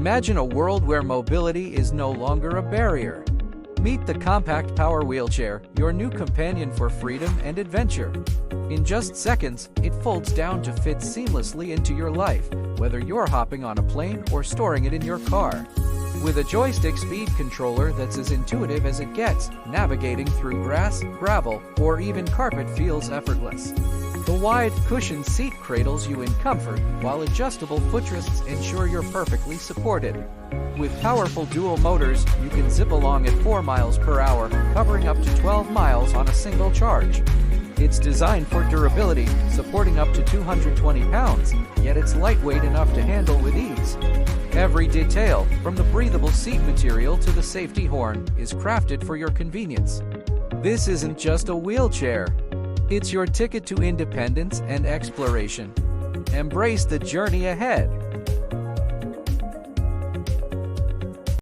Imagine a world where mobility is no longer a barrier. Meet the compact power wheelchair, your new companion for freedom and adventure. In just seconds, it folds down to fit seamlessly into your life, whether you're hopping on a plane or storing it in your car. With a joystick speed controller that's as intuitive as it gets, navigating through grass, gravel, or even carpet feels effortless. The wide, cushioned seat cradles you in comfort, while adjustable footrests ensure you're perfectly supported. With powerful dual motors, you can zip along at 4 miles per hour, covering up to 12 miles on a single charge. It's designed for durability, supporting up to 220 pounds, yet it's lightweight enough to handle with ease. Every detail, from the breathable seat material to the safety horn, is crafted for your convenience. This isn't just a wheelchair. It's your ticket to independence and exploration. Embrace the journey ahead.